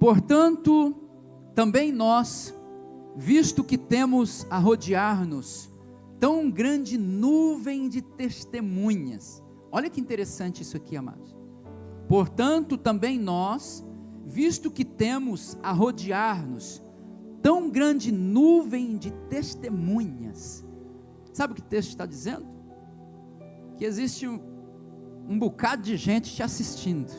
Portanto, também nós, visto que temos a rodear-nos tão grande nuvem de testemunhas. Olha que interessante isso aqui, amados. Portanto, também nós, visto que temos a rodear-nos tão grande nuvem de testemunhas. Sabe o que o texto está dizendo? Que existe um bocado de gente te assistindo.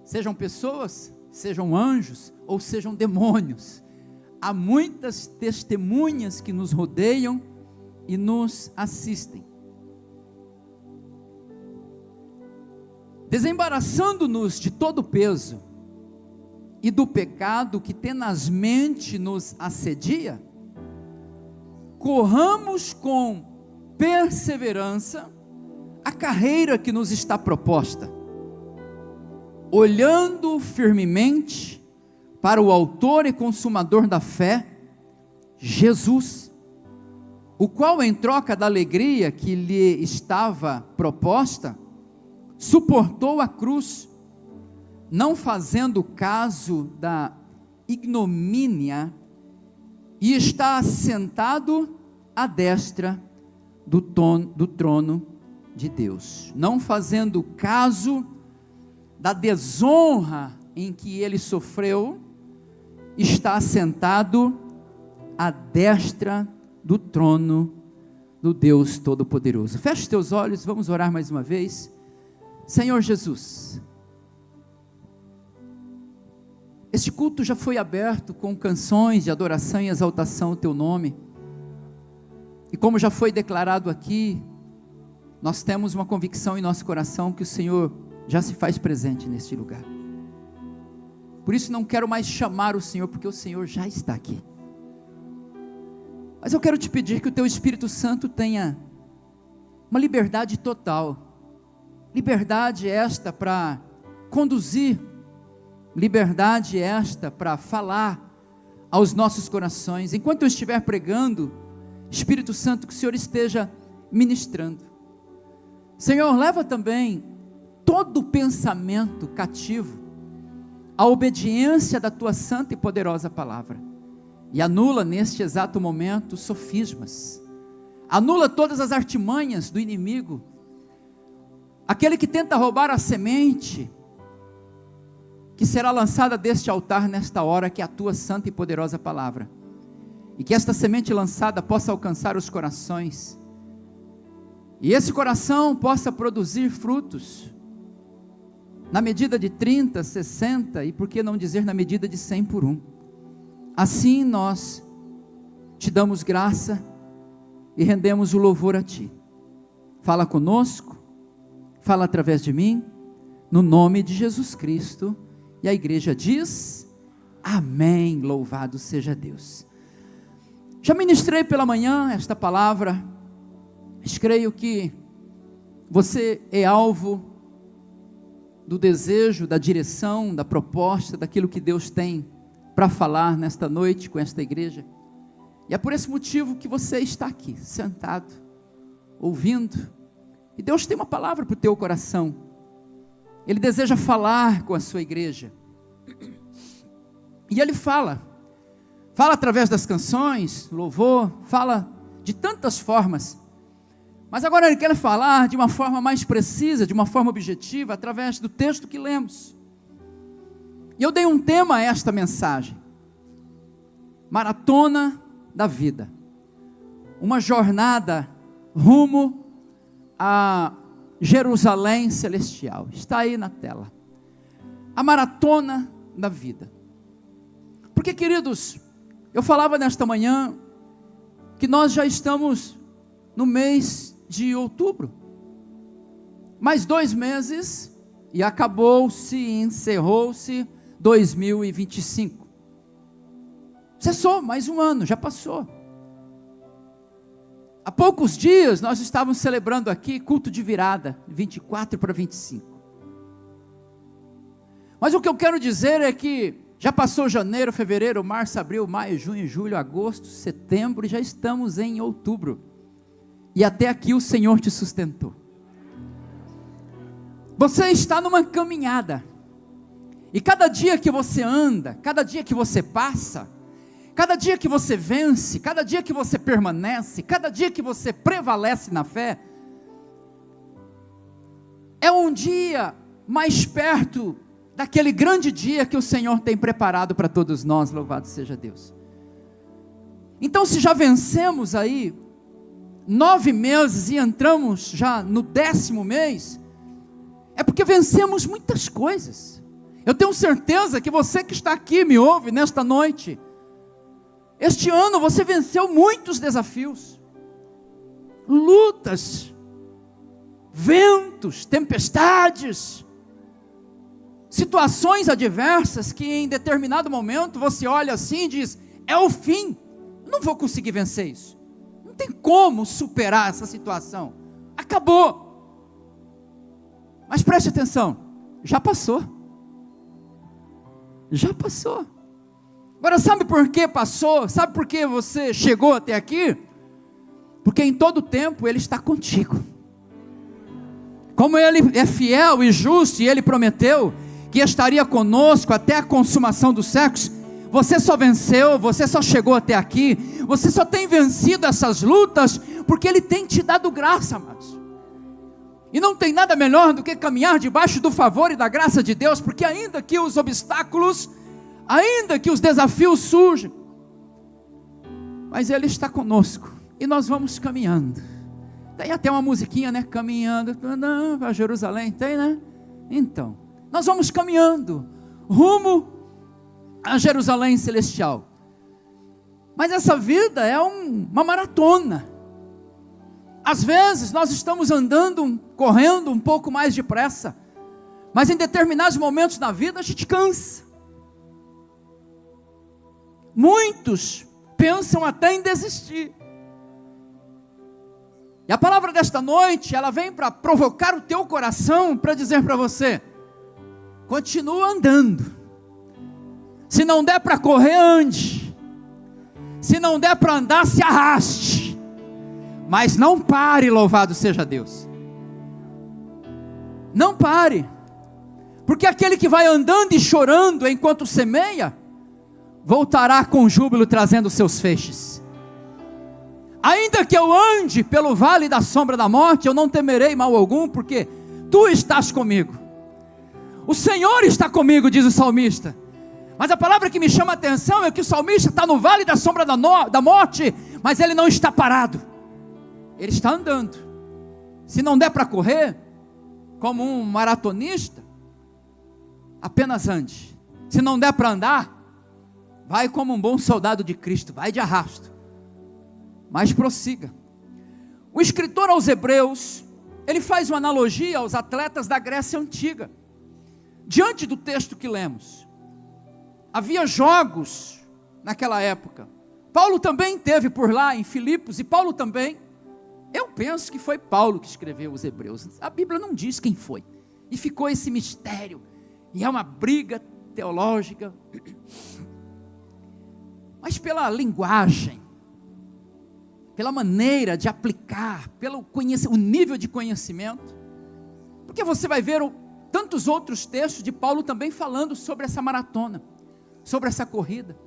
Sejam pessoas, sejam anjos ou sejam demônios. Há muitas testemunhas que nos rodeiam e nos assistem. Desembaraçando-nos de todo o peso e do pecado que tenazmente nos assedia, corramos com perseverança a carreira que nos está proposta, olhando firmemente para o autor e consumador da fé, Jesus, o qual, em troca da alegria que lhe estava proposta, suportou a cruz, não fazendo caso da ignomínia, e está assentado à destra do trono de Deus, não fazendo caso da desonra em que ele sofreu, está assentado à destra do trono do Deus Todo-Poderoso. Feche os teus olhos, vamos orar mais uma vez. Senhor Jesus, este culto já foi aberto com canções de adoração e exaltação ao teu nome, e como já foi declarado aqui, nós temos uma convicção em nosso coração que o Senhor já se faz presente neste lugar. Por isso não quero mais chamar o Senhor, porque o Senhor já está aqui. Mas eu quero te pedir que o teu Espírito Santo tenha uma liberdade total. Liberdade esta para conduzir, liberdade esta para falar aos nossos corações. Enquanto eu estiver pregando, Espírito Santo, que o Senhor esteja ministrando. Senhor, leva também todo o pensamento cativo à obediência da tua santa e poderosa palavra, e anula neste exato momento sofismas, anula todas as artimanhas do inimigo, aquele que tenta roubar a semente que será lançada deste altar nesta hora, que é a tua santa e poderosa palavra, e que esta semente lançada possa alcançar os corações, e esse coração possa produzir frutos, na medida de 30, 60, e por que não dizer na medida de 100 por 1, assim nós te damos graça, e rendemos o louvor a ti. Fala conosco, fala através de mim, no nome de Jesus Cristo, e a igreja diz, amém, louvado seja Deus. Já ministrei pela manhã esta palavra, mas creio que você é alvo do desejo, da direção, da proposta, daquilo que Deus tem para falar nesta noite com esta igreja, e é por esse motivo que você está aqui, sentado, ouvindo, e Deus tem uma palavra para o teu coração, Ele deseja falar com a sua igreja, e Ele fala através das canções, louvor, fala de tantas formas, mas agora Ele quer falar de uma forma mais precisa, de uma forma objetiva, através do texto que lemos. E eu dei um tema a esta mensagem: maratona da vida, uma jornada rumo a Jerusalém celestial. Está aí na tela, a maratona da vida. Porque, queridos, eu falava nesta manhã que nós já estamos no mês de outubro, mais 2 meses e acabou-se, encerrou-se 2025, cessou mais um ano, já passou. Há poucos dias nós estávamos celebrando aqui culto de virada, 24 para 25, mas o que eu quero dizer é que já passou janeiro, fevereiro, março, abril, maio, junho, julho, agosto, setembro, e já estamos em outubro, e até aqui o Senhor te sustentou. Você está numa caminhada, E cada dia que você anda, cada dia que você passa, cada dia que você vence, cada dia que você permanece, cada dia que você prevalece na fé, é um dia mais perto daquele grande dia que o Senhor tem preparado para todos nós, louvado seja Deus. Então, se já vencemos aí 9 meses e entramos já no 10º mês, é porque vencemos muitas coisas. Eu tenho certeza que você que está aqui me ouve nesta noite, este ano você venceu muitos desafios, lutas, ventos, tempestades, situações adversas que em determinado momento você olha assim e diz, é o fim, não vou conseguir vencer isso, não tem como superar essa situação, acabou. Mas preste atenção, já passou. Agora sabe por que passou? Sabe por que você chegou até aqui? Porque em todo tempo Ele está contigo. Como Ele é fiel e justo, e Ele prometeu que estaria conosco até a consumação dos séculos, você só venceu, você só chegou até aqui, você só tem vencido essas lutas, porque Ele tem te dado graça, amados. E não tem nada melhor do que caminhar debaixo do favor e da graça de Deus, porque ainda que os obstáculos, ainda que os desafios surjam, mas Ele está conosco, e nós vamos caminhando. Tem até uma musiquinha, né? Caminhando para Jerusalém, tem, né? Então, nós vamos caminhando rumo a Jerusalém celestial. Mas essa vida é uma maratona. Às vezes nós estamos andando, correndo um pouco mais depressa, mas em determinados momentos na vida a gente cansa. Muitos pensam até em desistir. E a palavra desta noite, ela vem para provocar o teu coração, para dizer para você, continua andando. Se não der para correr, ande. Se não der para andar, se arraste. Mas não pare, louvado seja Deus. Não pare. Porque aquele que vai andando e chorando enquanto semeia, voltará com júbilo trazendo seus feixes. Ainda que eu ande pelo vale da sombra da morte, eu não temerei mal algum, porque tu estás comigo. O Senhor está comigo, diz o salmista. Mas a palavra que me chama a atenção é que o salmista está no vale da sombra da morte, mas ele não está parado, ele está andando. Se não der para correr, como um maratonista, apenas ande. Se não der para andar, vai como um bom soldado de Cristo, vai de arrasto, mas prossiga. O escritor aos Hebreus, ele faz uma analogia aos atletas da Grécia Antiga. Diante do texto que lemos, havia jogos naquela época. Paulo também esteve por lá em Filipos, e Paulo também, eu penso que foi Paulo que escreveu os Hebreus. A Bíblia não diz quem foi, e ficou esse mistério, e é uma briga teológica, mas pela linguagem, pela maneira de aplicar, pelo o nível de conhecimento, porque você vai ver tantos outros textos de Paulo também falando sobre essa maratona, sobre essa corrida.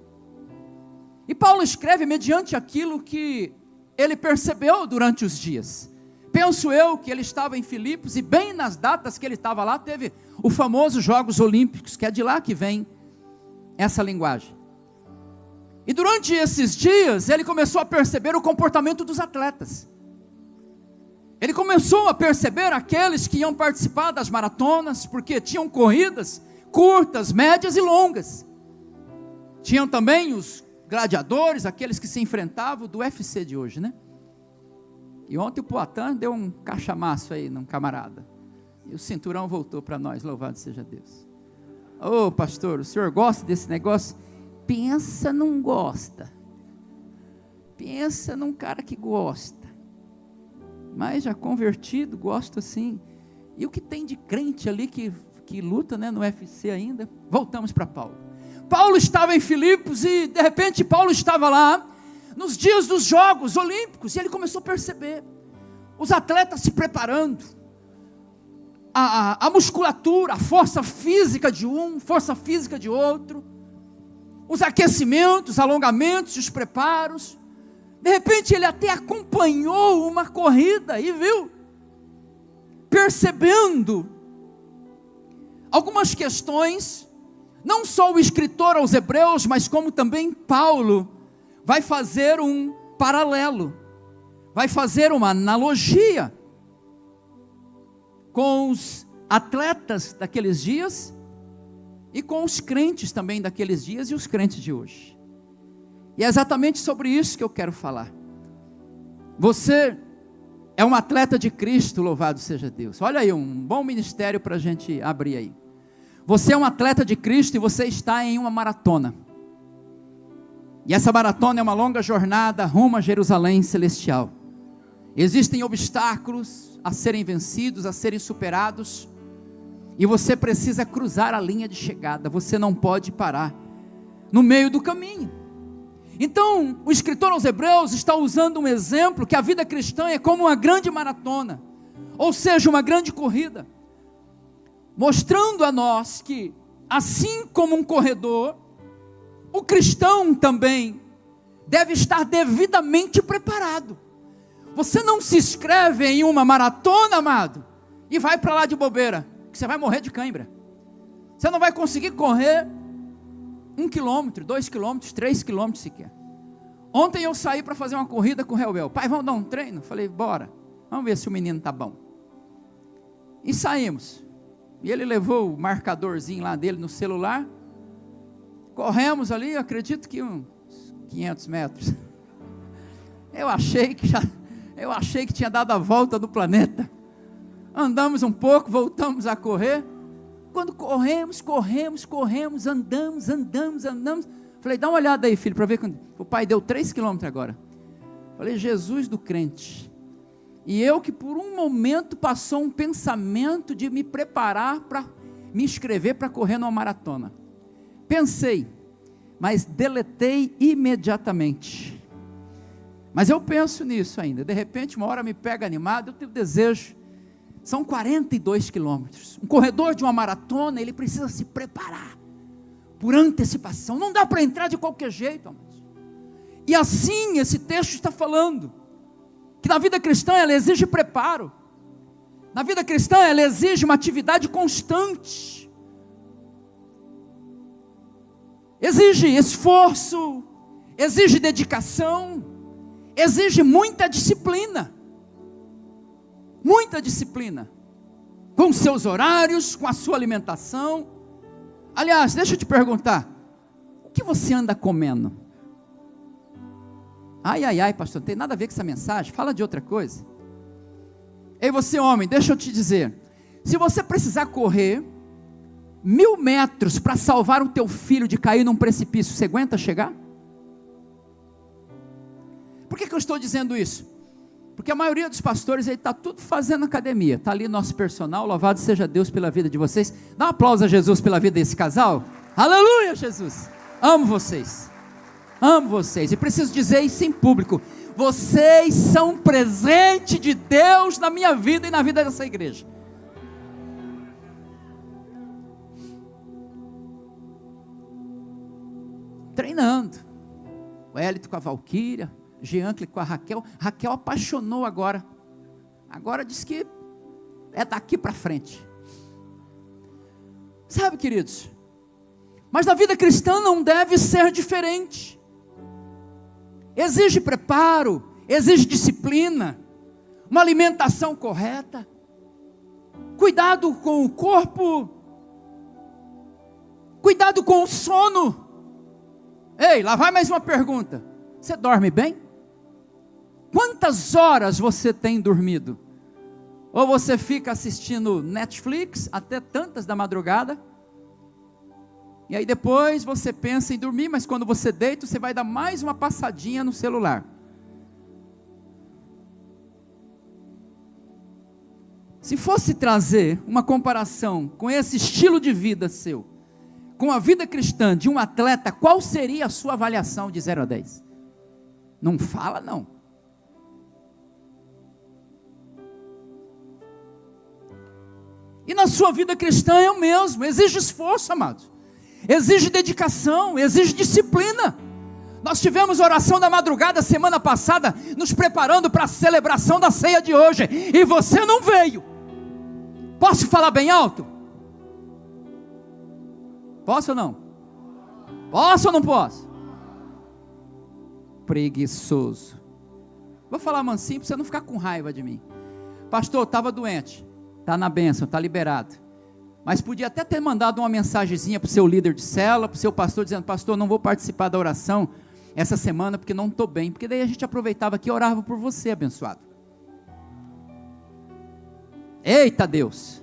E Paulo escreve mediante aquilo que ele percebeu durante os dias. Penso eu que ele estava em Filipos, e bem nas datas que ele estava lá, teve o famoso Jogos Olímpicos, que é de lá que vem essa linguagem. E durante esses dias, ele começou a perceber o comportamento dos atletas. Ele começou a perceber aqueles que iam participar das maratonas, porque tinham corridas curtas, médias e longas. Tinham também os gladiadores, aqueles que se enfrentavam do UFC de hoje, né? E ontem o Poatan deu um cachamaço aí num camarada. E o cinturão voltou para nós, louvado seja Deus. Ô pastor, o senhor gosta desse negócio? Pensa não gosta. Pensa num cara que gosta. Mas já convertido, gosto assim. E o que tem de crente ali que luta, né, no UFC ainda? Voltamos para Paulo. Paulo estava em Filipos e de repente Paulo estava lá nos dias dos Jogos Olímpicos, e ele começou a perceber os atletas se preparando, a musculatura, a força física de um, força física de outro, os aquecimentos, alongamentos, os preparos. De repente ele até acompanhou uma corrida e viu, percebendo algumas questões. Não só o escritor aos Hebreus, mas como também Paulo vai fazer um paralelo, vai fazer uma analogia com os atletas daqueles dias e com os crentes também daqueles dias e os crentes de hoje. E é exatamente sobre isso que eu quero falar. Você é um atleta de Cristo, louvado seja Deus. Olha aí, um bom ministério para a gente abrir aí. Você é um atleta de Cristo e você está em uma maratona. E essa maratona é uma longa jornada rumo a Jerusalém celestial. Existem obstáculos a serem vencidos, a serem superados. E você precisa cruzar a linha de chegada. Você não pode parar no meio do caminho. Então, o escritor aos Hebreus está usando um exemplo que a vida cristã é como uma grande maratona. Ou seja, uma grande corrida. Mostrando a nós que, assim como um corredor, o cristão também deve estar devidamente preparado. Você não se inscreve em uma maratona, amado, e vai para lá de bobeira, que você vai morrer de cãibra. Você não vai conseguir correr 1 quilômetro, 2 quilômetros, 3 quilômetros sequer. Ontem eu saí para fazer uma corrida com o Reuel. Pai, vamos dar um treino? Falei, bora, vamos ver se o menino está bom. E saímos. E ele levou o marcadorzinho lá dele no celular. Corremos ali, eu acredito que uns 500 metros. Eu achei que tinha dado a volta do planeta. Andamos um pouco, voltamos a correr. Quando corremos, andamos. Falei, dá uma olhada aí, filho, para ver quando o pai deu 3 quilômetros agora. Falei, Jesus do crente. E eu que por um momento passou um pensamento de me preparar para me inscrever para correr numa maratona. Pensei, mas deletei imediatamente. Mas eu penso nisso ainda. De repente, uma hora me pega animado, eu tenho desejo. São 42 quilômetros. Um corredor de uma maratona, ele precisa se preparar por antecipação. Não dá para entrar de qualquer jeito, amados. E assim esse texto está falando que na vida cristã ela exige preparo. Na vida cristã ela exige uma atividade constante. Exige esforço, exige dedicação, exige muita disciplina. Muita disciplina. Com seus horários, com a sua alimentação. Aliás, deixa eu te perguntar, o que você anda comendo? Ai, pastor, não tem nada a ver com essa mensagem, fala de outra coisa. Ei, você homem, deixa eu te dizer, se você precisar correr 1000 metros para salvar o teu filho de cair num precipício, você aguenta chegar? Por que eu estou dizendo isso? Porque a maioria dos pastores está tudo fazendo academia, está ali nosso personal, louvado seja Deus pela vida de vocês. Dá um aplauso a Jesus pela vida desse casal. Aleluia, Jesus, amo vocês. Amo vocês, e preciso dizer isso em público, vocês são presente de Deus na minha vida e na vida dessa igreja. Treinando, o Hélito com a Valquíria, Jean-Claude com a Raquel. Raquel apaixonou agora diz que é daqui para frente. Sabe, queridos, mas na vida cristã não deve ser diferente. Exige preparo, exige disciplina, uma alimentação correta, cuidado com o corpo, cuidado com o sono. Ei, lá vai mais uma pergunta, você dorme bem? Quantas horas você tem dormido? Ou você fica assistindo Netflix até tantas da madrugada, e aí depois você pensa em dormir, mas quando você deita, você vai dar mais uma passadinha no celular. Se fosse trazer uma comparação com esse estilo de vida seu, com a vida cristã de um atleta, qual seria a sua avaliação de 0 a 10? Não fala não. E sua vida cristã é o mesmo, exige esforço, amados, exige dedicação, exige disciplina. Nós tivemos oração da madrugada semana passada, nos preparando para a celebração da ceia de hoje, e você não veio. Posso falar bem alto? Posso ou não? Posso ou não posso? Preguiçoso. Vou falar mansinho para você não ficar com raiva de mim. Pastor, estava doente, está na bênção, está liberado, mas podia até ter mandado uma mensagenzinha para o seu líder de célula, para o seu pastor, dizendo: pastor, não vou participar da oração essa semana porque não estou bem, porque daí a gente aproveitava aqui e orava por você, abençoado. Eita Deus,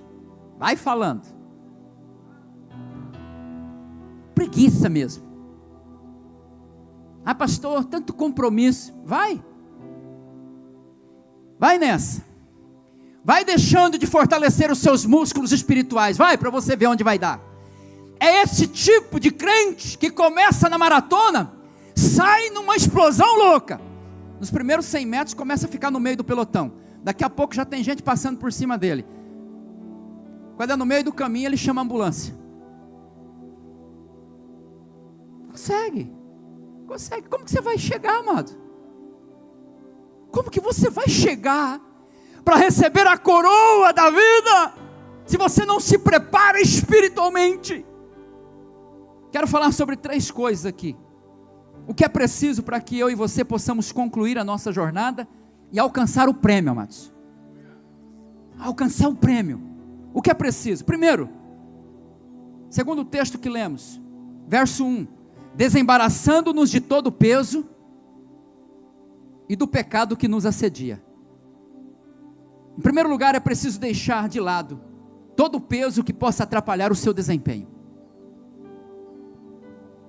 vai falando. Preguiça mesmo. Ah, pastor, tanto compromisso. Vai nessa, vai deixando de fortalecer os seus músculos espirituais, vai, para você ver onde vai dar. É esse tipo de crente que começa na maratona, sai numa explosão louca, nos primeiros 100 metros começa a ficar no meio do pelotão, daqui a pouco já tem gente passando por cima dele, quando é no meio do caminho ele chama a ambulância. Consegue, como que você vai chegar, amado? Como que você vai chegar para receber a coroa da vida, se você não se prepara espiritualmente? Quero falar sobre 3 coisas aqui. O que é preciso para que eu e você possamos concluir a nossa jornada e alcançar o prêmio, amados. Alcançar o prêmio. O que é preciso? Primeiro, segundo o texto que lemos, verso 1, desembaraçando-nos de todo o peso e do pecado que nos assedia. Em primeiro lugar, é preciso deixar de lado todo o peso que possa atrapalhar o seu desempenho.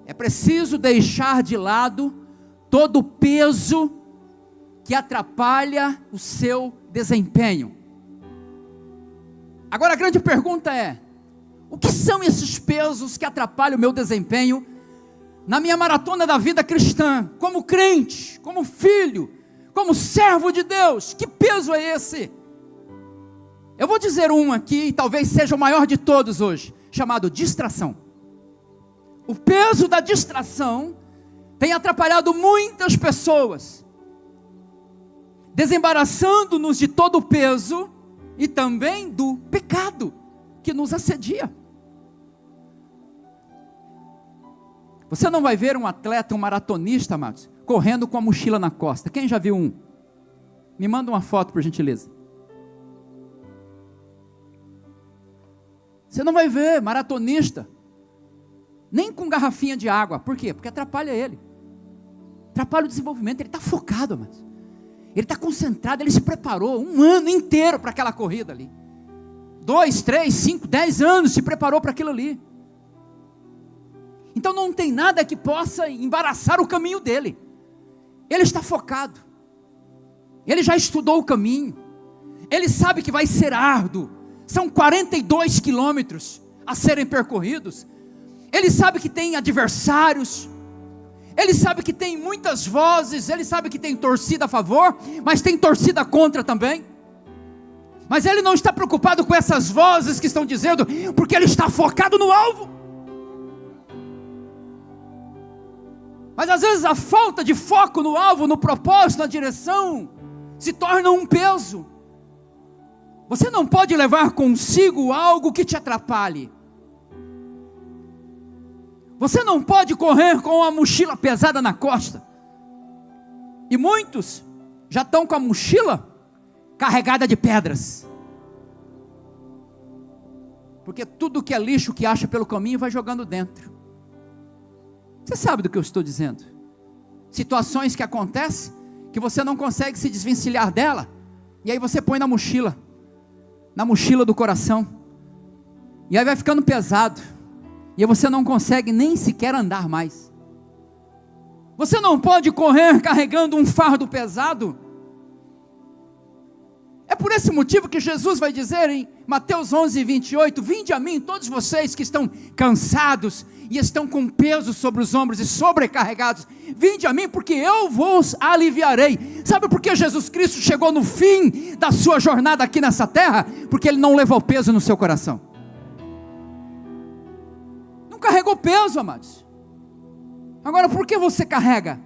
É preciso deixar de lado todo o peso que atrapalha o seu desempenho. Agora a grande pergunta é: o que são esses pesos que atrapalham o meu desempenho na minha maratona da vida cristã, como crente, como filho, como servo de Deus? Que peso é esse? Eu vou dizer um aqui, talvez seja o maior de todos hoje, chamado distração. O peso da distração tem atrapalhado muitas pessoas, desembaraçando-nos de todo o peso e também do pecado que nos assedia. Você não vai ver um atleta, um maratonista, amados, correndo com a mochila na costa. Quem já viu um? Me manda uma foto, por gentileza. Você não vai ver maratonista nem com garrafinha de água. Por quê? Porque atrapalha ele, atrapalha o desenvolvimento. Ele está focado, mas ele está concentrado, ele se preparou um ano inteiro para aquela corrida ali, 2, 3, 5, 10 anos se preparou para aquilo ali. Então não tem nada que possa embaraçar o caminho dele. Ele está focado, ele já estudou o caminho, ele sabe que vai ser árduo, são 42 quilômetros a serem percorridos. Ele sabe que tem adversários, ele sabe que tem muitas vozes, ele sabe que tem torcida a favor, mas tem torcida contra também. Mas ele não está preocupado com essas vozes que estão dizendo, porque ele está focado no alvo. Mas às vezes a falta de foco no alvo, no propósito, na direção, se torna um peso. Você não pode levar consigo algo que te atrapalhe. Você não pode correr com uma mochila pesada na costa. E muitos já estão com a mochila carregada de pedras. Porque tudo que é lixo que acha pelo caminho vai jogando dentro. Você sabe do que eu estou dizendo? Situações que acontecem que você não consegue se desvencilhar dela, e aí você põe na mochila do coração, e aí vai ficando pesado, e aí você não consegue nem sequer andar mais. Você não pode correr carregando um fardo pesado. É por esse motivo que Jesus vai dizer em Mateus 11, 28, vinde a mim todos vocês que estão cansados e estão com peso sobre os ombros e sobrecarregados, vinde a mim porque eu vos aliviarei. Sabe por que Jesus Cristo chegou no fim da sua jornada aqui nessa terra? Porque Ele não levou peso no seu coração. peso, amados. Agora, por que você carrega?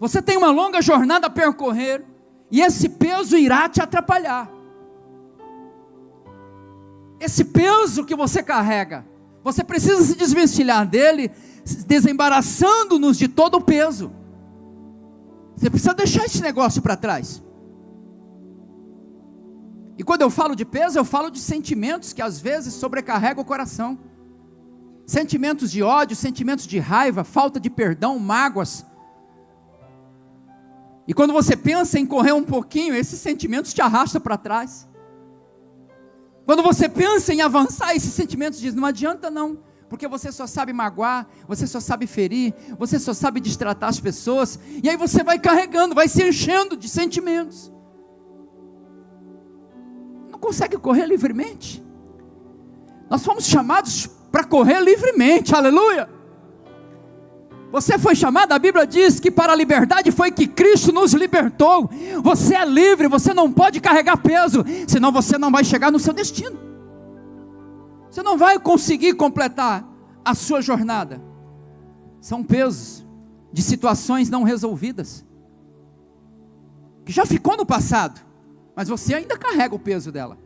Você tem uma longa jornada a percorrer, e esse peso irá te atrapalhar. Esse peso que você carrega, você precisa se desvencilhar dele, desembaraçando-nos de todo o peso. Você precisa deixar esse negócio para trás. E quando eu falo de peso, eu falo de sentimentos que às vezes sobrecarregam o coração. Sentimentos de ódio, sentimentos de raiva, falta de perdão, mágoas. E quando você pensa em correr um pouquinho, esses sentimentos te arrastam para trás. Quando você pensa em avançar, esses sentimentos dizem, não adianta não, porque você só sabe magoar, você só sabe ferir, você só sabe destratar as pessoas, e aí você vai carregando, vai se enchendo de sentimentos. Não consegue correr livremente. Nós fomos chamados para correr livremente, aleluia. Você foi chamado, a Bíblia diz que para a liberdade foi que Cristo nos libertou. Você é livre, você não pode carregar peso, senão você não vai chegar no seu destino. Você não vai conseguir completar a sua jornada. São pesos de situações não resolvidas, que já ficou no passado, mas você ainda carrega o peso dela.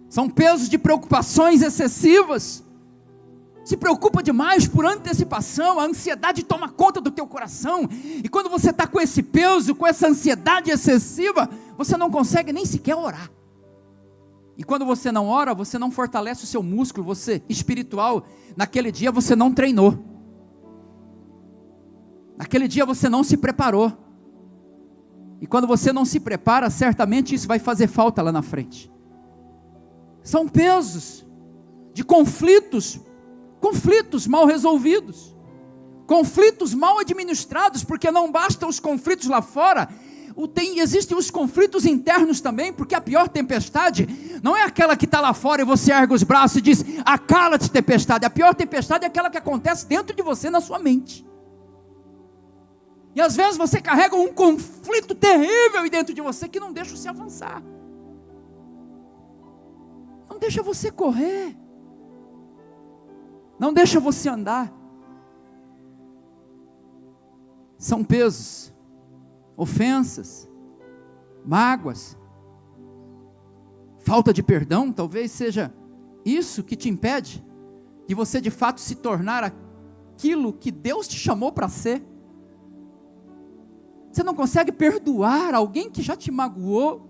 São pesos de preocupações excessivas. Se preocupa demais por antecipação, a ansiedade toma conta do teu coração, e quando você está com esse peso, com essa ansiedade excessiva, você não consegue nem sequer orar. E quando você não ora, você não fortalece o seu músculo, você espiritual, naquele dia você não treinou, naquele dia você não se preparou, e quando você não se prepara, certamente isso vai fazer falta lá na frente. São pesos de conflitos mal resolvidos, conflitos mal administrados, porque não basta os conflitos lá fora, existem os conflitos internos também, porque a pior tempestade não é aquela que está lá fora e você ergue os braços e diz, acala-te tempestade. A pior tempestade é aquela que acontece dentro de você, na sua mente. E às vezes você carrega um conflito terrível dentro de você, que não deixa você avançar, não deixa você correr, não deixa você andar. São pesos, ofensas, mágoas, falta de perdão, talvez seja isso que te impede de você de fato se tornar aquilo que Deus te chamou para ser. Você não consegue perdoar alguém que já te magoou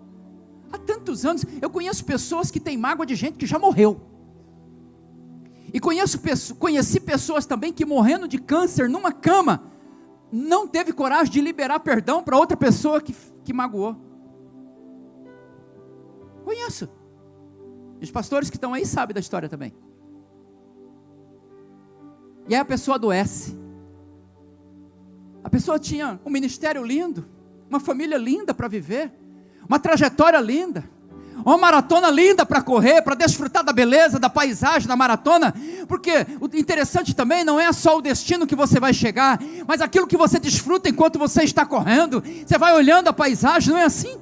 há tantos anos. Eu conheço pessoas que têm mágoa de gente que já morreu. E conheci pessoas também que, morrendo de câncer numa cama, não teve coragem de liberar perdão para outra pessoa que magoou. Conheço. Os pastores que estão aí sabem da história também. E aí a pessoa adoece. A pessoa tinha um ministério lindo, uma família linda para viver, uma trajetória linda, uma maratona linda para correr, para desfrutar da beleza, da paisagem da maratona, porque o interessante também não é só o destino que você vai chegar, mas aquilo que você desfruta enquanto você está correndo. Você vai olhando a paisagem, não é assim?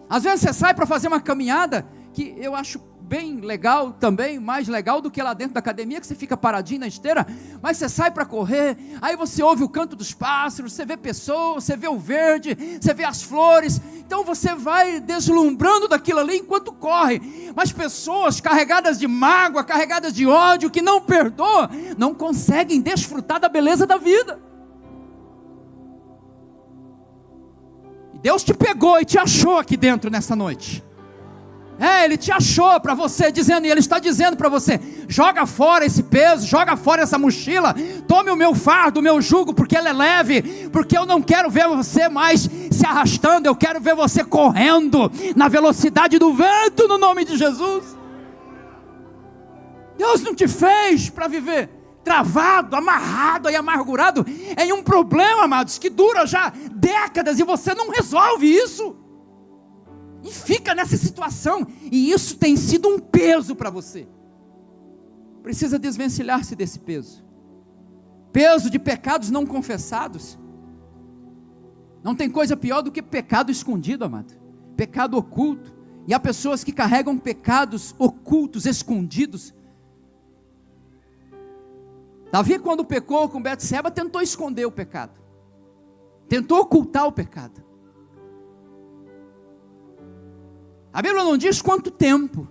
Às vezes você sai para fazer uma caminhada, que eu acho bem legal também, mais legal do que lá dentro da academia, que você fica paradinho na esteira, mas você sai para correr, aí você ouve o canto dos pássaros, você vê pessoas, você vê o verde, você vê as flores, então você vai deslumbrando daquilo ali enquanto corre. Mas pessoas carregadas de mágoa, carregadas de ódio, que não perdoam, não conseguem desfrutar da beleza da vida. E Deus te pegou e te achou aqui dentro nessa noite. Ele te achou para você, e Ele está dizendo para você, joga fora esse peso, joga fora essa mochila, tome o meu fardo, o meu jugo, porque ele é leve, porque eu não quero ver você mais se arrastando, eu quero ver você correndo na velocidade do vento, no nome de Jesus. Deus não te fez para viver travado, amarrado e amargurado em um problema, amados, que dura já décadas e você não resolve isso. E fica nessa situação, e isso tem sido um peso para você. Precisa desvencilhar-se desse peso. Peso de pecados não confessados. Não tem coisa pior do que pecado escondido, amado. Pecado oculto. E há pessoas que carregam pecados ocultos, escondidos. Davi, quando pecou com Betseba, tentou esconder o pecado, tentou ocultar o pecado. A Bíblia não diz quanto tempo,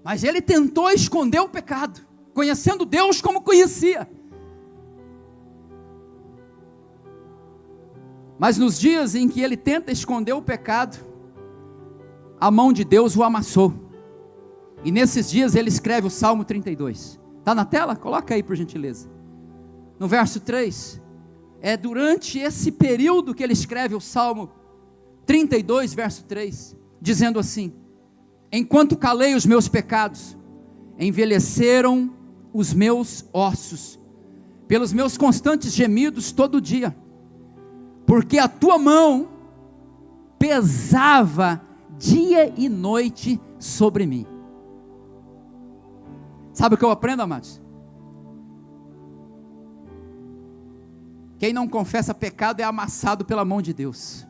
mas ele tentou esconder o pecado, conhecendo Deus como conhecia. Mas nos dias em que ele tenta esconder o pecado, a mão de Deus o amassou. E nesses dias ele escreve o Salmo 32. Está na tela? Coloca aí por gentileza. No verso 3, é durante esse período que ele escreve o Salmo 32, verso 3, dizendo assim: enquanto calei os meus pecados, envelheceram os meus ossos, pelos meus constantes gemidos todo dia, porque a tua mão pesava dia e noite sobre mim. Sabe o que eu aprendo, amados? Quem não confessa pecado é amassado pela mão de Deus.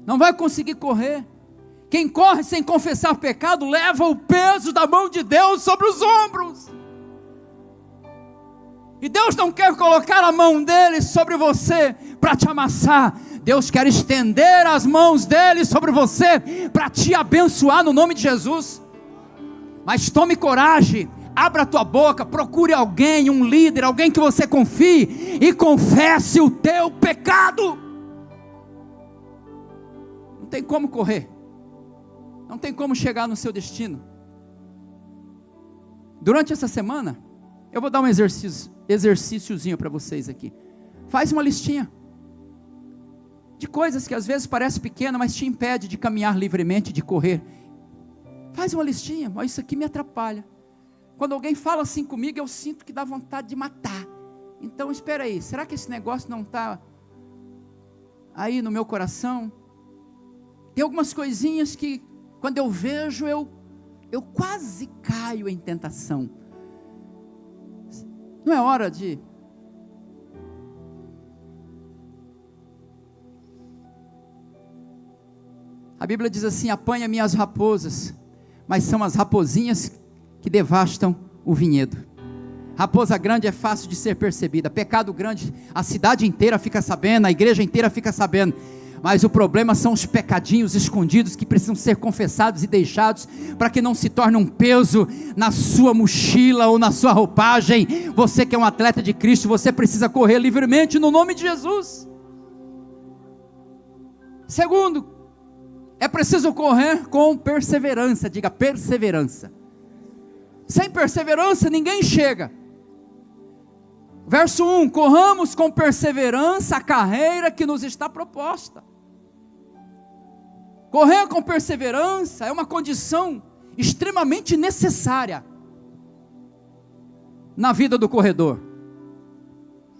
Não vai conseguir correr. Quem corre sem confessar pecado leva o peso da mão de Deus sobre os ombros. E Deus não quer colocar a mão dele sobre você para te amassar. Deus quer estender as mãos dele sobre você para te abençoar no nome de Jesus. Mas tome coragem, abra a tua boca, procure alguém, um líder, alguém que você confie, e confesse o teu pecado. Não tem como correr, não tem como chegar no seu destino. Durante essa semana, eu vou dar um exercíciozinho para vocês aqui. Faz uma listinha de coisas que às vezes parece pequena, mas te impede de caminhar livremente, de correr. Faz uma listinha. Mas isso aqui me atrapalha. Quando alguém fala assim comigo, eu sinto que dá vontade de matar. Então espera aí, será que esse negócio não está aí no meu coração? Tem algumas coisinhas que quando eu vejo, eu quase caio em tentação. Não é hora de... A Bíblia diz assim: apanha minhas raposas, mas são as raposinhas que devastam o vinhedo. Raposa grande é fácil de ser percebida, pecado grande, a cidade inteira fica sabendo, a igreja inteira fica sabendo, mas o problema são os pecadinhos escondidos que precisam ser confessados e deixados, para que não se torne um peso na sua mochila ou na sua roupagem. Você que é um atleta de Cristo, você precisa correr livremente no nome de Jesus. Segundo, é preciso correr com perseverança. Diga perseverança. Sem perseverança ninguém chega. Verso 1: corramos com perseverança a carreira que nos está proposta. Correr com perseverança é uma condição extremamente necessária na vida do corredor.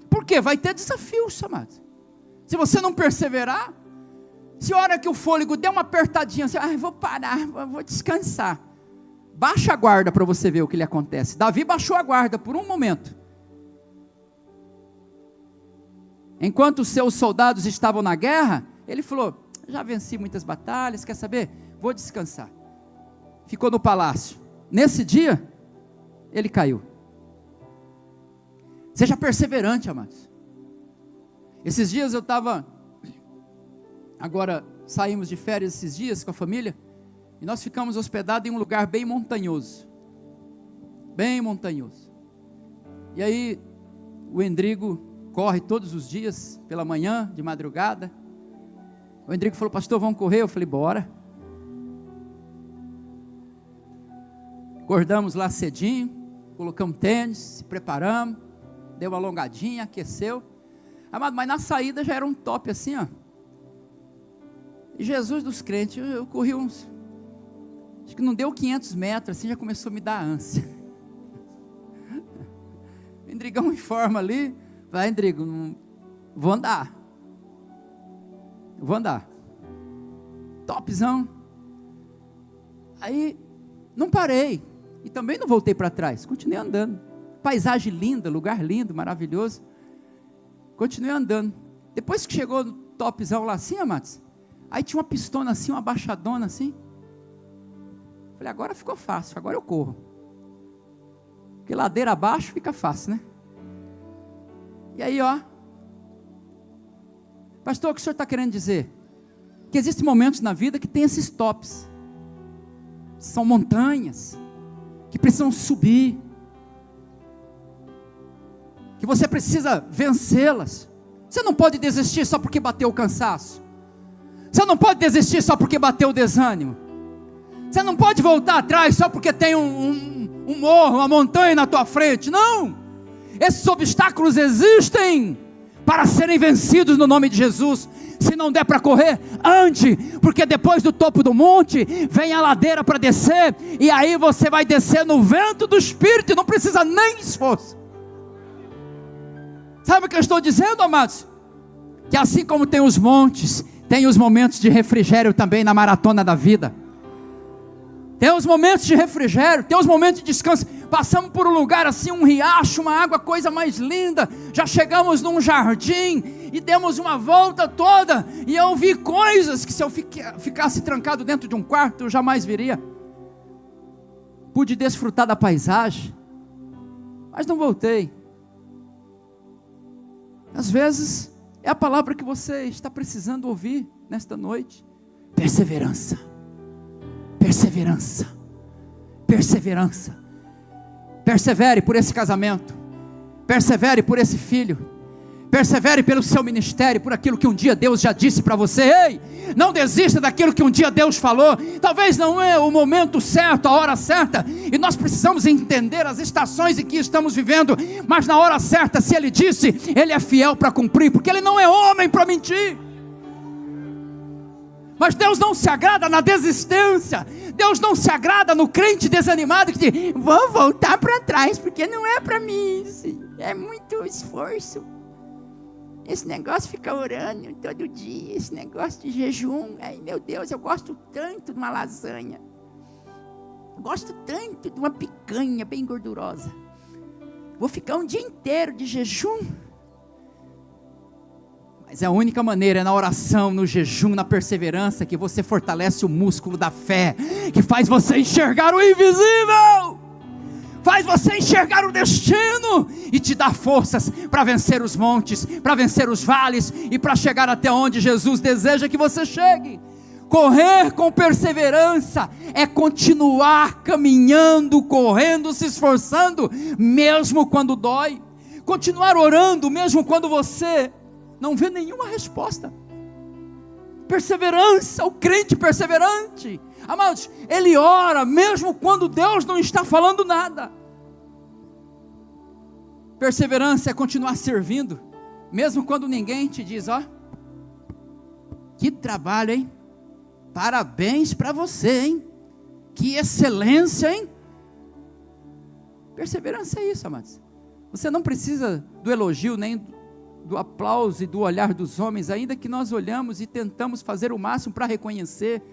Por quê? Vai ter desafios, amados. Se você não perseverar, se a hora que o fôlego der uma apertadinha, você, vou parar, vou descansar. Baixa a guarda para você ver o que lhe acontece. Davi baixou a guarda por um momento. Enquanto os seus soldados estavam na guerra, ele falou: já venci muitas batalhas, quer saber? Vou descansar. Ficou no palácio. Nesse dia, ele caiu. Seja perseverante, amados. Esses dias eu estava... Agora saímos de férias esses dias com a família, e nós ficamos hospedados em um lugar bem montanhoso. Bem montanhoso. E aí, o Endrigo corre todos os dias, pela manhã, de madrugada. O Endrigo falou: pastor, vamos correr? Eu falei: bora. Acordamos lá cedinho, colocamos tênis, se preparamos, deu uma alongadinha, aqueceu. Amado, mas na saída já era um top assim, ó. E Jesus dos crentes, eu corri uns... Acho que não deu 500 metros, assim já começou a me dar ânsia. O Endrigão em forma ali. Vai, Endrigo, vou andar. Vou andar. Topzão. Aí, não parei. E também não voltei para trás. Continuei andando. Paisagem linda, lugar lindo, maravilhoso. Continuei andando. Depois que chegou no topzão lá assim, amados, aí tinha uma pistona assim, uma baixadona assim. Falei: agora ficou fácil, agora eu corro. Porque ladeira abaixo fica fácil, né? E aí, ó. Pastor, o que o senhor está querendo dizer? Que existem momentos na vida que tem esses tops. São montanhas que precisam subir, que você precisa vencê-las. Você não pode desistir só porque bateu o cansaço. Você não pode desistir só porque bateu o desânimo. Você não pode voltar atrás só porque tem um morro, uma montanha na tua frente. Não! Esses obstáculos existem para serem vencidos no nome de Jesus. Se não der para correr, ande, porque depois do topo do monte vem a ladeira para descer, e aí você vai descer no vento do Espírito, e não precisa nem esforço. Sabe o que eu estou dizendo, amados? Que assim como tem os montes, tem os momentos de refrigério também na maratona da vida. Tem os momentos de refrigério, tem os momentos de descanso. Passamos por um lugar assim, um riacho, uma água, coisa mais linda. Já chegamos num jardim e demos uma volta toda. E eu vi coisas que se eu ficasse trancado dentro de um quarto, eu jamais viria. Pude desfrutar da paisagem, mas não voltei. Às vezes é a palavra que você está precisando ouvir nesta noite. Perseverança. Perseverança. Perseverança. Persevere por esse casamento. Persevere por esse filho. Persevere pelo seu ministério, por aquilo que um dia Deus já disse para você. Ei, não desista daquilo que um dia Deus falou. Talvez não é o momento certo, a hora certa, e nós precisamos entender as estações em que estamos vivendo, mas na hora certa, se Ele disse, Ele é fiel para cumprir, porque Ele não é homem para mentir. Mas Deus não se agrada na desistência. Deus não se agrada no crente desanimado que diz, vou voltar para trás, porque não é para mim, é muito esforço. Esse negócio de ficar orando todo dia, esse negócio de jejum, ai meu Deus, eu gosto tanto de uma lasanha, gosto tanto de uma picanha bem gordurosa, vou ficar um dia inteiro de jejum. Mas é a única maneira, é na oração, no jejum, na perseverança, que você fortalece o músculo da fé, que faz você enxergar o invisível, faz você enxergar o destino, e te dá forças para vencer os montes, para vencer os vales, e para chegar até onde Jesus deseja que você chegue. Correr com perseverança é continuar caminhando, correndo, se esforçando, mesmo quando dói. Continuar orando, mesmo quando você não vê nenhuma resposta. Perseverança, o crente perseverante, amados, ele ora mesmo quando Deus não está falando nada. Perseverança é continuar servindo, mesmo quando ninguém te diz, ó, que trabalho, hein? Parabéns para você, hein? Que excelência, hein? Perseverança é isso, amados. Você não precisa do elogio, nem do aplauso e do olhar dos homens, ainda que nós olhamos e tentamos fazer o máximo para reconhecer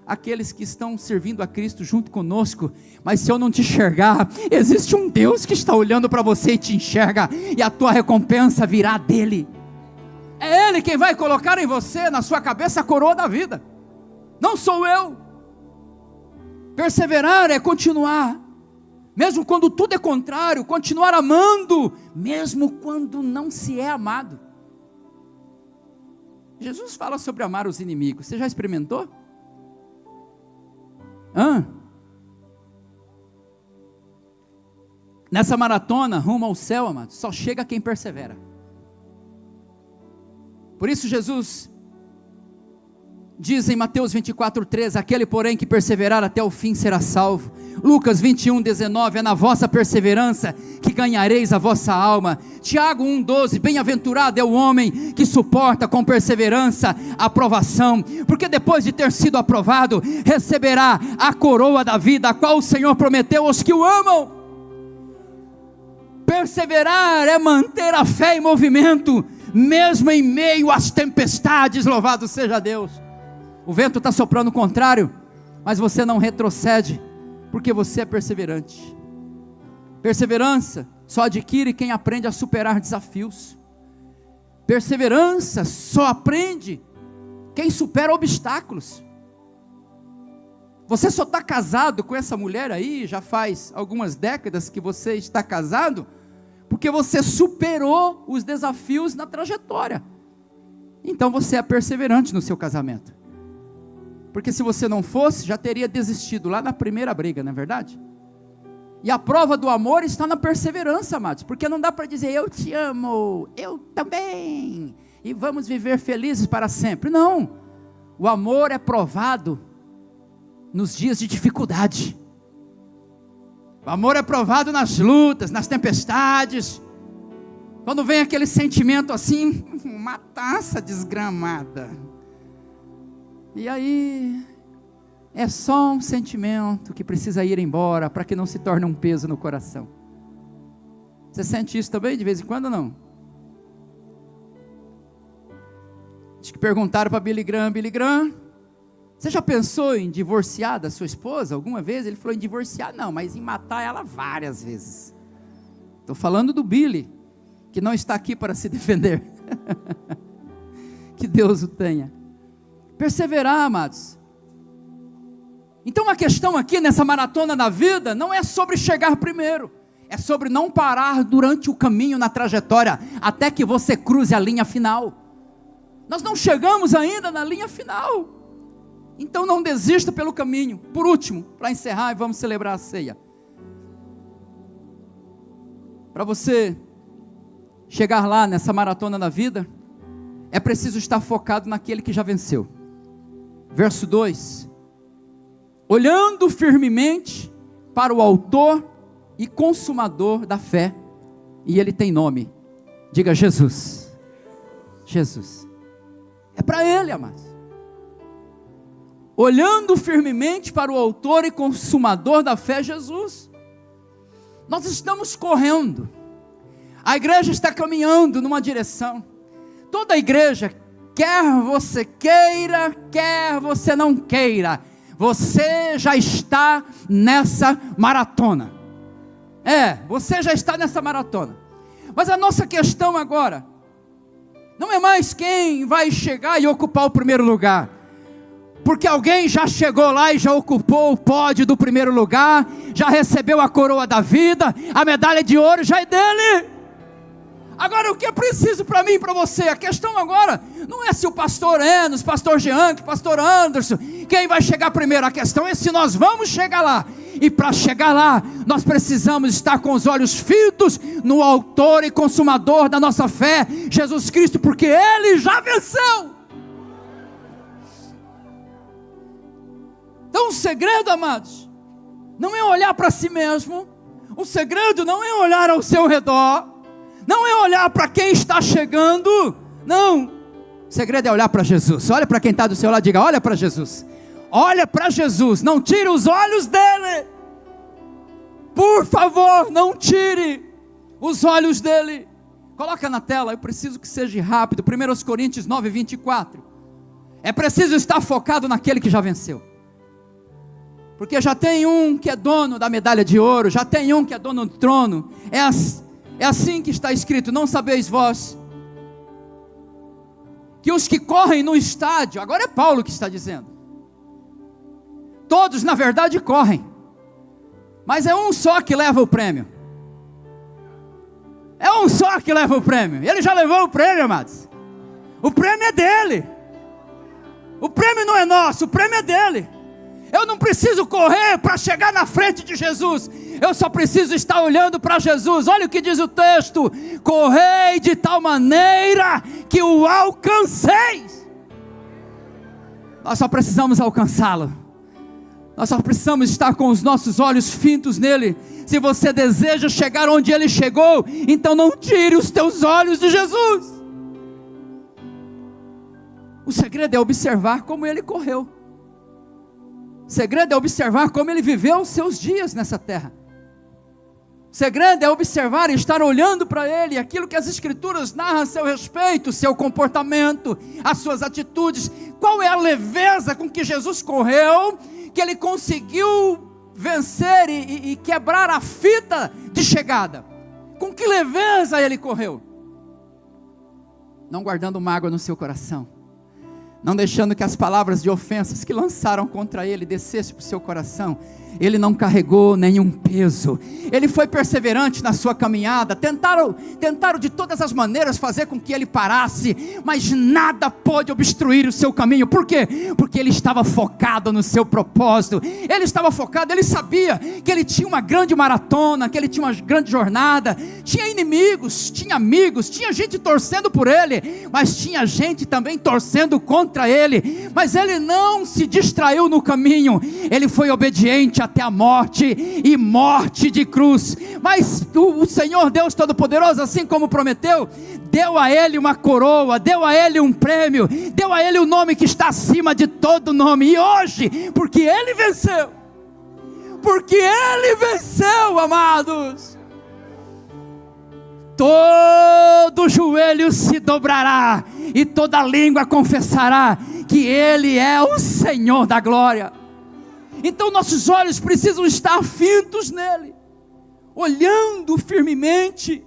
aqueles que estão servindo a Cristo junto conosco, mas se eu não te enxergar, existe um Deus que está olhando para você e te enxerga, e a tua recompensa virá dele. É Ele quem vai colocar em você, na sua cabeça, a coroa da vida, não sou eu. Perseverar é continuar, mesmo quando tudo é contrário, continuar amando, mesmo quando não se é amado. Jesus fala sobre amar os inimigos, você já experimentou? Nessa maratona, rumo ao céu, amado, só chega quem persevera. Por isso Jesus diz em Mateus 24:13, aquele porém que perseverar até o fim será salvo. Lucas 21:19, é na vossa perseverança que ganhareis a vossa alma. Tiago 1:12, bem-aventurado é o homem que suporta com perseverança a aprovação, porque depois de ter sido aprovado, receberá a coroa da vida, a qual o Senhor prometeu aos que o amam. Perseverar é manter a fé em movimento, mesmo em meio às tempestades, louvado seja Deus. O vento está soprando o contrário, mas você não retrocede, porque você é perseverante. Perseverança só adquire quem aprende a superar desafios. Perseverança só aprende quem supera obstáculos. Você só está casado com essa mulher aí, já faz algumas décadas que você está casado, porque você superou os desafios na trajetória. Então você é perseverante no seu casamento. Porque se você não fosse, já teria desistido lá na primeira briga, não é verdade? E a prova do amor está na perseverança, amados. Porque não dá para dizer, eu te amo, eu também, e vamos viver felizes para sempre. Não, o amor é provado nos dias de dificuldade. O amor é provado nas lutas, nas tempestades. Quando vem aquele sentimento assim, uma taça desgramada. E aí, é só um sentimento que precisa ir embora, para que não se torne um peso no coração. Você sente isso também de vez em quando ou não? Acho que perguntaram para Billy Graham, você já pensou em divorciar da sua esposa alguma vez? Ele falou, em divorciar não, mas em matar ela várias vezes. Estou falando do Billy, que não está aqui para se defender. Que Deus o tenha. Perseverar, amados. Então a questão aqui nessa maratona da vida não é sobre chegar primeiro, é sobre não parar durante o caminho, na trajetória, até que você cruze a linha final. Nós não chegamos ainda na linha final, então não desista pelo caminho. Por último, para encerrar e vamos celebrar a ceia, para você chegar lá nessa maratona da vida, é preciso estar focado naquele que já venceu. Verso 2, olhando firmemente para o autor e consumador da fé, e ele tem nome, diga Jesus. Jesus, é para ele, amados. Olhando firmemente para o autor e consumador da fé, Jesus. Nós estamos correndo, a igreja está caminhando numa direção. Toda a igreja, quer você queira, quer você não queira, você já está nessa maratona. Você já está nessa maratona. Mas a nossa questão agora não é mais quem vai chegar e ocupar o primeiro lugar, porque alguém já chegou lá e já ocupou o pódio do primeiro lugar, já recebeu a coroa da vida, a medalha de ouro já é dele. Agora o que é preciso para mim e para você? A questão agora não é se o pastor Enos, pastor Jean, pastor Anderson, quem vai chegar primeiro. A questão é se nós vamos chegar lá. E para chegar lá, nós precisamos estar com os olhos fitos no autor e consumador da nossa fé, Jesus Cristo, porque Ele já venceu. Então o segredo, amados, não é olhar para si mesmo. O segredo não é olhar ao seu redor, não é olhar para quem está chegando, não. O segredo é olhar para Jesus. Olha para quem está do seu lado, diga, olha para Jesus. Olha para Jesus, não tire os olhos dele. Por favor, não tire os olhos dele. Coloca na tela, eu preciso que seja rápido. 1 Coríntios 9, 24. É preciso estar focado naquele que já venceu. Porque já tem um que é dono da medalha de ouro, já tem um que é dono do trono. É assim que está escrito, não sabeis vós, que os que correm no estádio, agora é Paulo que está dizendo, todos na verdade correm, mas é um só que leva o prêmio. É um só que leva o prêmio. Ele já levou o prêmio, amados. O prêmio é dele. O prêmio não é nosso, o prêmio é dele. Eu não preciso correr para chegar na frente de Jesus, eu só preciso estar olhando para Jesus. Olha o que diz o texto: correi de tal maneira que o alcanceis. Nós só precisamos alcançá-lo. Nós só precisamos estar com os nossos olhos fitos nele. Se você deseja chegar onde ele chegou, então não tire os teus olhos de Jesus. O segredo é observar como ele correu. O segredo é observar como ele viveu os seus dias nessa terra. O segredo é observar e estar olhando para ele, aquilo que as escrituras narram a seu respeito, seu comportamento, as suas atitudes. Qual é a leveza com que Jesus correu, que ele conseguiu vencer e quebrar a fita de chegada? Com que leveza ele correu? Não guardando mágoa no seu coração, não deixando que as palavras de ofensas que lançaram contra ele descessem para o seu coração. Ele não carregou nenhum peso, ele foi perseverante na sua caminhada. Tentaram de todas as maneiras fazer com que ele parasse, mas nada pôde obstruir o seu caminho. Por quê? Porque ele estava focado no seu propósito, ele estava focado, ele sabia que ele tinha uma grande maratona, que ele tinha uma grande jornada, tinha inimigos, tinha amigos, tinha gente torcendo por ele, mas tinha gente também torcendo contra ele, mas ele não se distraiu no caminho, ele foi obediente até a morte, e morte de cruz. Mas o Senhor Deus Todo-Poderoso, assim como prometeu, deu a ele uma coroa, deu a ele um prêmio, deu a ele o nome que está acima de todo nome. E hoje, porque ele venceu, amados, todo joelho se dobrará e toda língua confessará que ele é o Senhor da glória. Então nossos olhos precisam estar fitos nele, olhando firmemente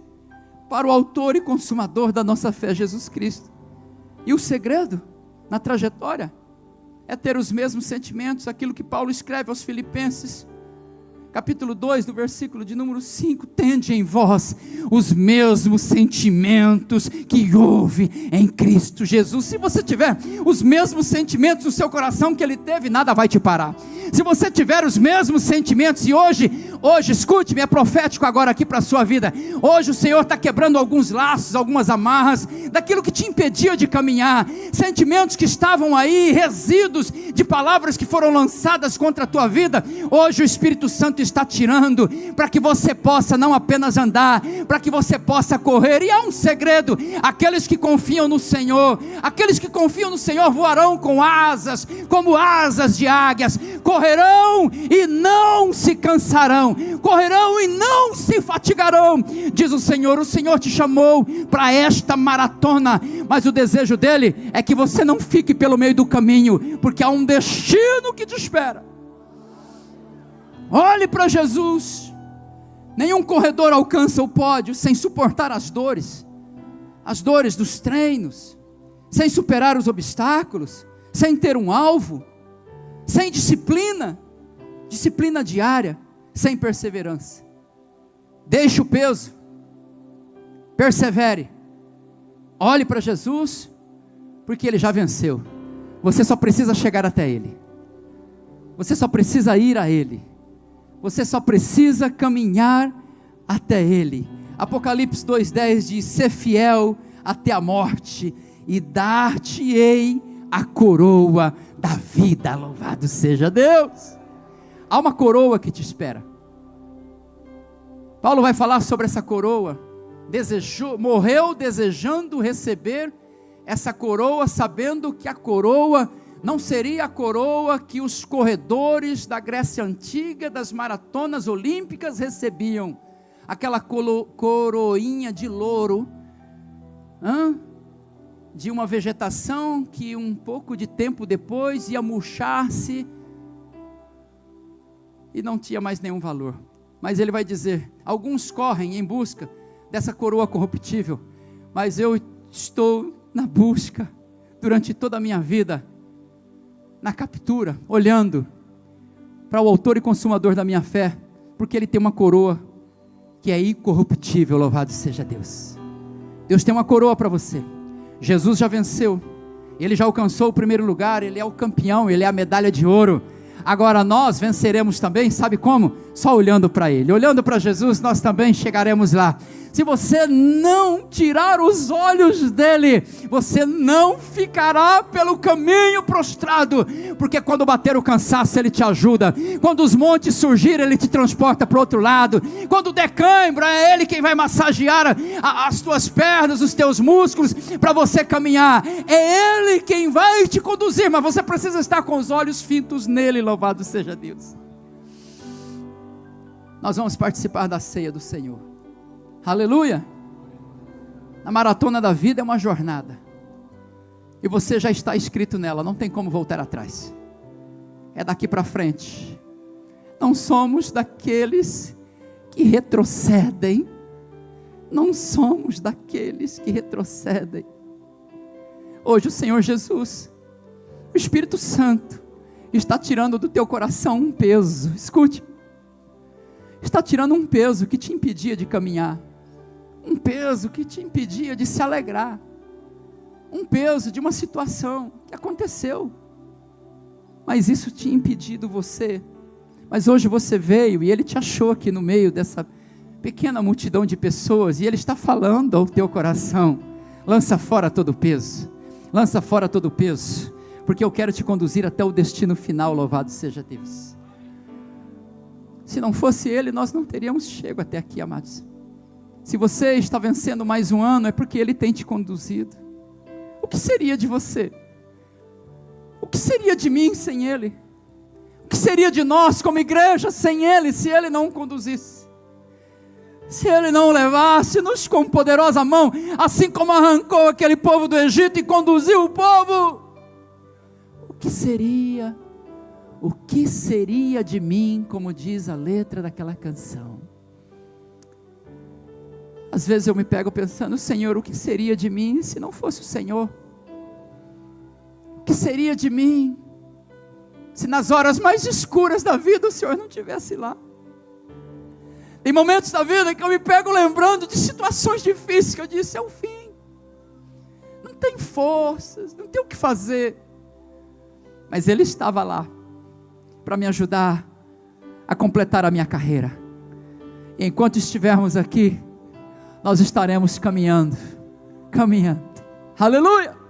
para o autor e consumador da nossa fé, Jesus Cristo. E o segredo na trajetória é ter os mesmos sentimentos, aquilo que Paulo escreve aos Filipenses, capítulo 2, do versículo de número 5, tende em vós os mesmos sentimentos que houve em Cristo Jesus. Se você tiver os mesmos sentimentos no seu coração que ele teve, nada vai te parar. Se você tiver os mesmos sentimentos, e hoje, escute-me, é profético agora aqui para a sua vida, hoje o Senhor está quebrando alguns laços, algumas amarras, daquilo que te impedia de caminhar, sentimentos que estavam aí, resíduos de palavras que foram lançadas contra a tua vida, hoje o Espírito Santo está tirando, para que você possa não apenas andar, para que você possa correr. E há um segredo: aqueles que confiam no Senhor voarão com asas, como asas de águias, correrão e não se cansarão, correrão e não se fatigarão, diz o Senhor te chamou para esta maratona, mas o desejo dele é que você não fique pelo meio do caminho, porque há um destino que te espera. Olhe para Jesus. Nenhum corredor alcança o pódio sem suportar as dores dos treinos, sem superar os obstáculos, sem ter um alvo, sem disciplina diária, sem perseverança. Deixe o peso, persevere, olhe para Jesus, porque ele já venceu. Você só precisa chegar até ele, você só precisa ir a ele, você só precisa caminhar até ele. Apocalipse 2:10 diz: ser fiel até a morte, e dar-te-ei a coroa da vida. Louvado seja Deus. Há uma coroa que te espera. Paulo vai falar sobre essa coroa. Morreu desejando receber essa coroa, sabendo que a coroa não seria a coroa que os corredores da Grécia Antiga, das maratonas olímpicas recebiam, aquela coroinha de louro, de uma vegetação que um pouco de tempo depois ia murchar-se e não tinha mais nenhum valor. Mas ele vai dizer: alguns correm em busca dessa coroa corruptível, mas eu estou na busca durante toda a minha vida, na captura, olhando para o autor e consumador da minha fé, porque ele tem uma coroa que é incorruptível. Louvado seja Deus. Deus tem uma coroa para você. Jesus já venceu, ele já alcançou o primeiro lugar, ele é o campeão, ele é a medalha de ouro. Agora nós venceremos também, sabe como? Só olhando para ele, olhando para Jesus, nós também chegaremos lá. Se você não tirar os olhos dele, você não ficará pelo caminho prostrado, porque quando bater o cansaço ele te ajuda, quando os montes surgirem ele te transporta para o outro lado, quando der cãibra é ele quem vai massagear as tuas pernas, os teus músculos, para você caminhar, é ele quem vai te conduzir, mas você precisa estar com os olhos fitos nele. Louvado seja Deus. Nós vamos participar da ceia do Senhor. Aleluia. A maratona da vida é uma jornada, e você já está inscrito nela, não tem como voltar atrás, é daqui para frente. Não somos daqueles que retrocedem, não somos daqueles que retrocedem. Hoje o Senhor Jesus O Espírito Santo está tirando do teu coração um peso. Escute. Está tirando um peso que te impedia de caminhar. Um peso que te impedia de se alegrar. Um peso de uma situação que aconteceu. Mas isso tinha impedido você. Mas hoje você veio e Ele te achou aqui no meio dessa pequena multidão de pessoas. E Ele está falando ao teu coração. Lança fora todo o peso. Lança fora todo o peso. Porque eu quero te conduzir até o destino final. Louvado seja Deus. Se não fosse Ele, nós não teríamos chego até aqui, amados. Se você está vencendo mais um ano, é porque Ele tem te conduzido. O que seria de você? O que seria de mim sem Ele? O que seria de nós como igreja sem Ele, se Ele não conduzisse? Se Ele não levasse-nos com poderosa mão, assim como arrancou aquele povo do Egito e conduziu o povo, o que seria? O que seria de mim, como diz a letra daquela canção? Às vezes eu me pego pensando, Senhor, o que seria de mim se não fosse o Senhor? O que seria de mim se nas horas mais escuras da vida o Senhor não estivesse lá? Tem momentos da vida que eu me pego lembrando de situações difíceis que eu disse, é o fim. Não tem forças, não tem o que fazer. Mas Ele estava lá para me ajudar a completar a minha carreira. E enquanto estivermos aqui, nós estaremos caminhando. Aleluia!